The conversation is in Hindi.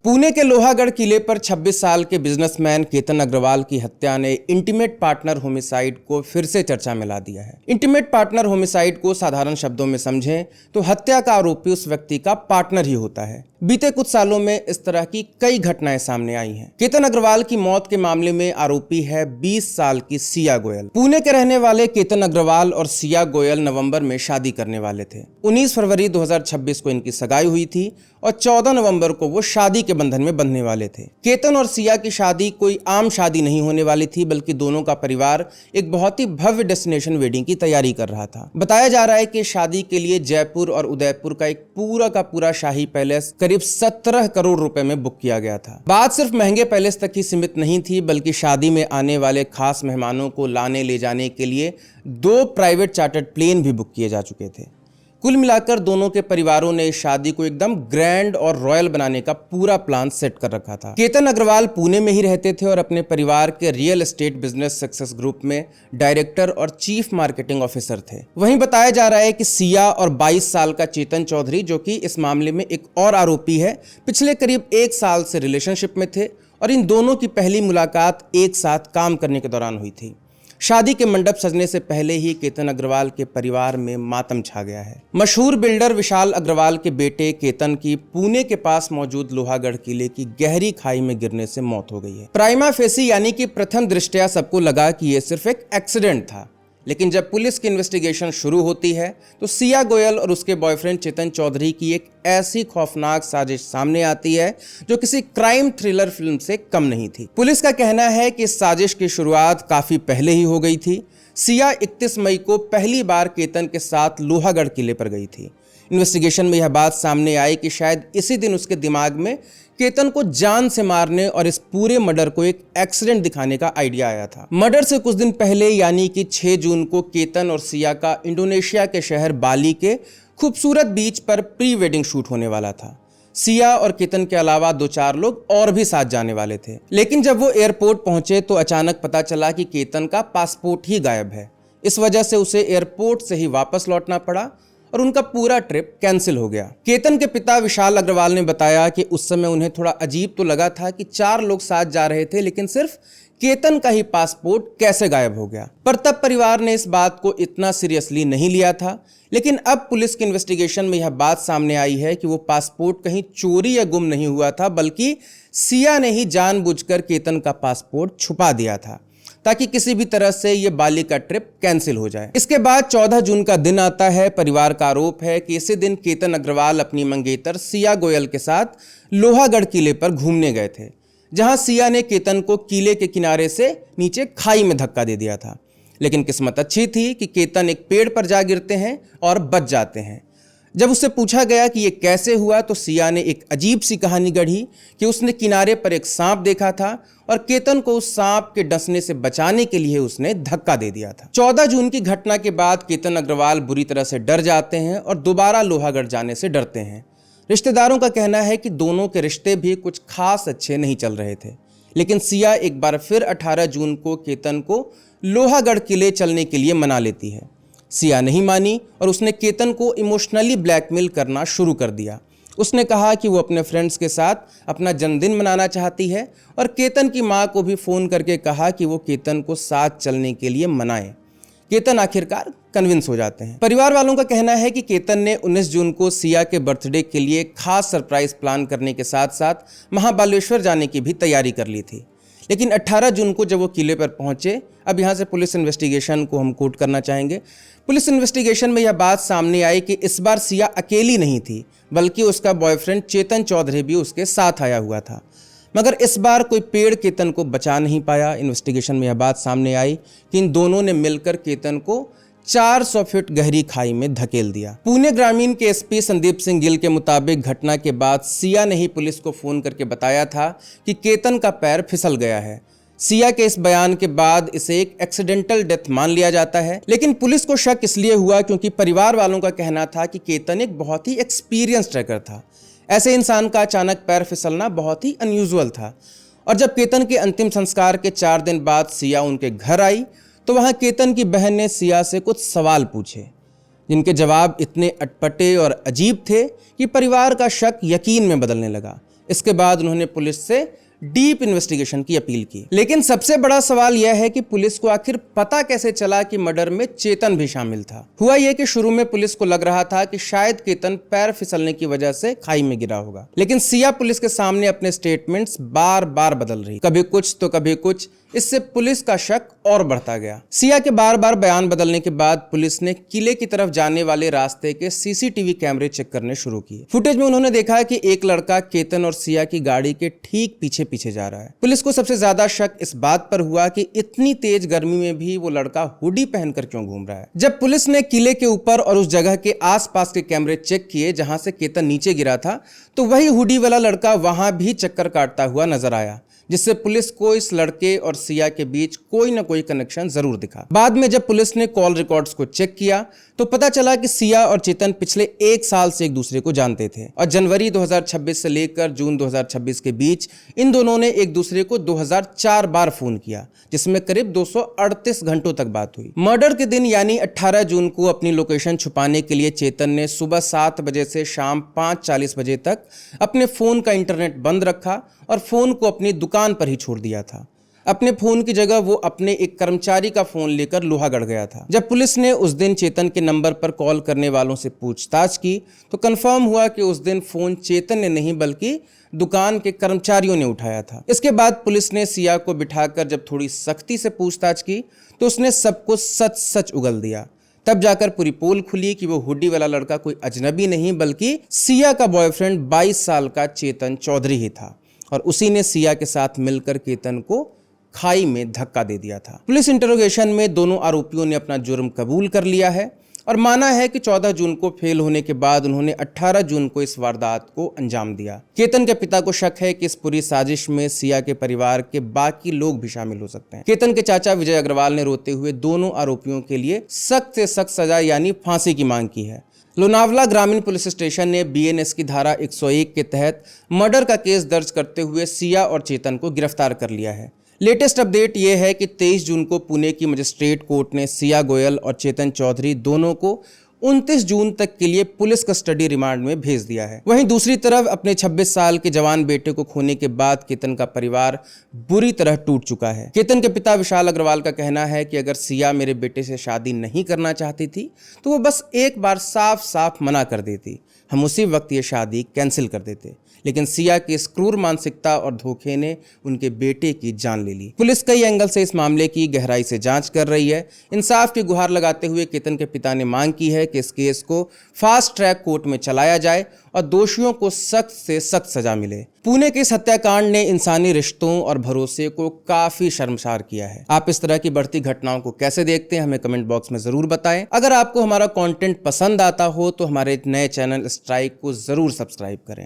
पुणे के लोहागढ़ किले पर 26 साल के बिजनेसमैन केतन अग्रवाल की हत्या ने इंटीमेट पार्टनर होमिसाइड को फिर से चर्चा में ला दिया है। इंटीमेट पार्टनर होमिसाइड को साधारण शब्दों में समझें तो हत्या का आरोपी उस व्यक्ति का पार्टनर ही होता है। बीते कुछ सालों में इस तरह की कई घटनाएं सामने आई हैं। केतन अग्रवाल की मौत के मामले में आरोपी है 20 साल की सिया गोयल। पुणे के रहने वाले केतन अग्रवाल और सिया गोयल नवंबर में शादी करने वाले थे। 19 फरवरी 2026 को इनकी सगाई हुई थी और 14 नवंबर को वो शादी के बंधन में बंधने वाले थे। केतन और सिया की शादी कोई आम शादी नहीं होने वाली थी, बल्कि दोनों का परिवार एक बहुत ही भव्य डेस्टिनेशन वेडिंग की तैयारी कर रहा था। बताया जा रहा है कि शादी के लिए जयपुर और उदयपुर का एक पूरा का पूरा शाही पैलेस करीब 17 करोड़ रुपए में बुक किया गया था। बात सिर्फ महंगे पैलेस तक ही सीमित नहीं थी, बल्कि शादी में आने वाले खास मेहमानों को लाने ले जाने के लिए 2 प्राइवेट चार्टर्ड प्लेन भी बुक किए जा चुके थे। कुल मिलाकर दोनों के परिवारों ने इस शादी को एकदम ग्रैंड और रॉयल बनाने का पूरा प्लान सेट कर रखा था। केतन अग्रवाल पुणे में ही रहते थे और अपने परिवार के real estate business success group में डायरेक्टर और चीफ मार्केटिंग ऑफिसर थे। वहीं बताया जा रहा है कि सिया और 22 साल का चेतन चौधरी, जो कि इस मामले में एक और आरोपी है, पिछले करीब 1 साल से रिलेशनशिप में थे और इन दोनों की पहली मुलाकात एक साथ काम करने के दौरान हुई थी। शादी के मंडप सजने से पहले ही केतन अग्रवाल के परिवार में मातम छा गया है। मशहूर बिल्डर विशाल अग्रवाल के बेटे केतन की पुणे के पास मौजूद लोहागढ़ किले की गहरी खाई में गिरने से मौत हो गई है। प्राइमा फेसी यानी कि प्रथम दृष्टया सबको लगा कि यह सिर्फ एक एक्सीडेंट था, लेकिन जब पुलिस की इन्वेस्टिगेशन शुरू होती है तो सिया गोयल और उसके बॉयफ्रेंड चेतन चौधरी की एक ऐसी खौफनाक साजिश सामने आती है जो किसी क्राइम थ्रिलर फिल्म से कम नहीं थी। पुलिस का कहना है कि इस साजिश की शुरुआत काफी पहले ही हो गई थी। सिया 31 मई को पहली बार केतन के साथ लोहागढ़ किले पर गई थी। इन्वेस्टिगेशन में यह बात सामने आई कि शायद इसी दिन उसके दिमाग में केतन को जान से मारने और इस पूरे मर्डर को एक एक्सीडेंट दिखाने का आइडिया आया था। मर्डर से कुछ दिन पहले यानी कि 6 जून को केतन और सिया का इंडोनेशिया के शहर बाली के खूबसूरत बीच पर प्री वेडिंग शूट होने वाला था। सिया और केतन के अलावा 2-4 लोग और भी साथ जाने वाले थे, लेकिन जब वो एयरपोर्ट पहुंचे तो अचानक पता चला कि केतन का पासपोर्ट ही गायब है। इस वजह से उसे एयरपोर्ट से ही वापस लौटना पड़ा और उनका पूरा ट्रिप कैंसिल हो गया। केतन के पिता विशाल अग्रवाल ने बताया कि उस समय उन्हें थोड़ा अजीब तो लगा था कि 4 लोग साथ जा रहे थे, लेकिन सिर्फ केतन का ही पासपोर्ट कैसे गायब हो गया। पर तब परिवार ने इस बात को इतना सीरियसली नहीं लिया था। लेकिन अब पुलिस की इन्वेस्टिगेशन में यह बात सामने आई है कि वो पासपोर्ट कहीं चोरी या गुम नहीं हुआ था, बल्कि सिया ने ही जानबूझकर केतन का पासपोर्ट छुपा दिया था ताकि किसी भी तरह से ये बाली का ट्रिप कैंसिल हो जाए। इसके बाद 14 जून का दिन आता है। परिवार का आरोप है कि इसी दिन केतन अग्रवाल अपनी मंगेतर सिया गोयल के साथ लोहागढ़ किले पर घूमने गए थे, जहां सिया ने केतन को किले के किनारे से नीचे खाई में धक्का दे दिया था। लेकिन किस्मत अच्छी थी कि केतन एक पेड़ पर जा गिरते हैं और बच जाते हैं। जब उससे पूछा गया कि ये कैसे हुआ तो सिया ने एक अजीब सी कहानी गढ़ी कि उसने किनारे पर एक सांप देखा था और केतन को उस सांप के डसने से बचाने के लिए उसने धक्का दे दिया था। 14 जून की घटना के बाद केतन अग्रवाल बुरी तरह से डर जाते हैं और दोबारा लोहागढ़ जाने से डरते हैं। रिश्तेदारों का कहना है कि दोनों के रिश्ते भी कुछ खास अच्छे नहीं चल रहे थे। लेकिन सिया एक बार फिर 18 जून को केतन को लोहागढ़ किले चलने के लिए मना लेती है। सिया नहीं मानी और उसने केतन को इमोशनली ब्लैकमेल करना शुरू कर दिया। उसने कहा कि वो अपने फ्रेंड्स के साथ अपना जन्मदिन मनाना चाहती है और केतन की मां को भी फ़ोन करके कहा कि वो केतन को साथ चलने के लिए मनाए। केतन आखिरकार कन्विंस हो जाते हैं। परिवार वालों का कहना है कि केतन ने 19 जून को सिया के बर्थडे के लिए खास सरप्राइज प्लान करने के साथ साथ महाबलेश्वर जाने की भी तैयारी कर ली थी। लेकिन 18 जून को जब वो किले पर पहुंचे, अब यहाँ से पुलिस इन्वेस्टिगेशन को हम कोट करना चाहेंगे। पुलिस इन्वेस्टिगेशन में यह बात सामने आई कि इस बार सिया अकेली नहीं थी, बल्कि उसका बॉयफ्रेंड चेतन चौधरी भी उसके साथ आया हुआ था। मगर इस बार कोई पेड़ केतन को बचा नहीं पाया। इन्वेस्टिगेशन में यह बात सामने आई कि इन दोनों ने मिलकर केतन को 400 फीट गहरी खाई में धकेल दिया। पुणे ग्रामीण के एसपी संदीप सिंह गिल के मुताबिक घटना के बाद सिया ने ही पुलिस को फोन करके बताया था कि केतन का पैर फिसल गया है। सिया के इस बयान के बाद इसे एक एक्सीडेंटल डेथ मान लिया जाता है। लेकिन पुलिस को शक इसलिए हुआ क्योंकि परिवार वालों का कहना था कि केतन एक बहुत ही एक्सपीरियंस ट्रैकर था। ऐसे इंसान का अचानक पैर फिसलना बहुत ही अनयूजुअल था। और जब केतन के अंतिम संस्कार के 4 दिन बाद सिया उनके घर आई तो वहां केतन की बहन ने सिया से कुछ सवाल पूछे, जिनके जवाब इतने अटपटे और अजीब थे कि परिवार का शक यकीन में बदलने लगा। इसके बाद उन्होंने पुलिस से डीप इन्वेस्टिगेशन की अपील की। लेकिन सबसे बड़ा सवाल यह है कि पुलिस को आखिर पता कैसे चला कि मर्डर में चेतन भी शामिल था। हुआ यह कि शुरू में पुलिस को लग रहा था कि शायद केतन पैर फिसलने की वजह से खाई में गिरा होगा, लेकिन सिया पुलिस के सामने अपने स्टेटमेंट्स बार बार बदल रही, कभी कुछ तो कभी कुछ। इससे पुलिस का शक और बढ़ता गया। सिया के बार बार बयान बदलने के बाद पुलिस ने किले की तरफ जाने वाले रास्ते के सीसीटीवी कैमरे चेक करने शुरू किए। फुटेज में उन्होंने देखा कि एक लड़का केतन और सिया की गाड़ी के ठीक पीछे पीछे जा रहा है। पुलिस को सबसे ज्यादा शक इस बात पर हुआ कि इतनी तेज गर्मी में भी वो लड़का हुडी पहनकर क्यों घूम रहा है। जब पुलिस ने किले के ऊपर और उस जगह के आसपास के कैमरे चेक किए जहां से केतन नीचे गिरा था, तो वही हुडी वाला लड़का वहां भी चक्कर काटता हुआ नजर आया, जिससे पुलिस को इस लड़के और सिया के बीच कोई ना कोई कनेक्शन जरूर दिखा। बाद में जब पुलिस ने कॉल रिकॉर्ड्स को चेक किया तो पता चला कि सिया और चेतन पिछले 1 साल से एक दूसरे को जानते थे और जनवरी 2026 से लेकर जून 2026 के बीच इन दोनों ने एक दूसरे को 2004 बार फोन किया, जिसमें करीब 238 घंटों तक बात हुई। मर्डर के दिन यानी 18 जून को अपनी लोकेशन छुपाने के लिए चेतन ने सुबह 7 बजे से शाम 5:40 बजे तक अपने फोन का इंटरनेट बंद रखा और फोन को अपनी दुकान पर ही छोड़ दिया था। अपने फोन की जगह वो अपने एक कर्मचारी का फोन लेकर लोहागढ़ गया था। जब पुलिस ने उस दिन चेतन के नंबर पर कॉल करने वालों से पूछताछ की तो कंफर्म हुआ कि उस दिन फोन चेतन ने नहीं बल्कि दुकान के कर्मचारियों ने उठाया था। इसके बाद पुलिस ने सिया को बिठाकर जब थोड़ी सख्ती से पूछताछ की तो उसने सबको सच सच उगल दिया। तब जाकर पूरी पोल खुली कि वो हुडी वाला लड़का कोई अजनबी नहीं बल्कि सिया का बॉयफ्रेंड 22 साल का चेतन चौधरी ही था और उसी ने सिया के साथ मिलकर केतन को खाई में धक्का दे दिया था। पुलिस इंटरोगेशन में दोनों आरोपियों ने अपना जुर्म कबूल कर लिया है और माना है कि 14 जून को फेल होने के बाद उन्होंने 18 जून को इस वारदात को अंजाम दिया। केतन के पिता को शक है कि इस पूरी साजिश में सिया के परिवार के बाकी लोग भी शामिल हो सकते हैं। केतन के चाचा विजय अग्रवाल ने रोते हुए दोनों आरोपियों के लिए सख्त से सख्त सजा यानी फांसी की मांग की है। लोनावला ग्रामीण पुलिस स्टेशन ने बीएनएस की धारा 101 के तहत मर्डर का केस दर्ज करते हुए सिया और चेतन को गिरफ्तार कर लिया है। लेटेस्ट अपडेट यह है कि 23 जून को पुणे की मजिस्ट्रेट कोर्ट ने सिया गोयल और चेतन चौधरी दोनों को 29 जून तक के लिए पुलिस कस्टडी रिमांड में भेज दिया है। वहीं दूसरी तरफ अपने 26 साल के जवान बेटे को खोने के बाद केतन का परिवार बुरी तरह टूट चुका है। केतन के पिता विशाल अग्रवाल का कहना है कि अगर सिया मेरे बेटे से शादी नहीं करना चाहती थी तो वो बस एक बार साफ साफ मना कर देती, हम उसी वक्त ये शादी कैंसिल कर देते। लेकिन सिया की इस क्रूर मानसिकता और धोखे ने उनके बेटे की जान ले ली। पुलिस कई एंगल से इस मामले की गहराई से जांच कर रही है। इंसाफ की गुहार लगाते हुए केतन के पिता ने मांग की है कि इस केस को फास्ट ट्रैक कोर्ट में चलाया जाए और दोषियों को सख्त से सख्त सजा मिले। पुणे के इस हत्याकांड ने इंसानी रिश्तों और भरोसे को काफी शर्मसार किया है। आप इस तरह की बढ़ती घटनाओं को कैसे देखते हैं हमें कमेंट बॉक्स में जरूर बताएं। अगर आपको हमारा कंटेंट पसंद आता हो तो हमारे नए चैनल स्ट्राइक को जरूर सब्सक्राइब करें।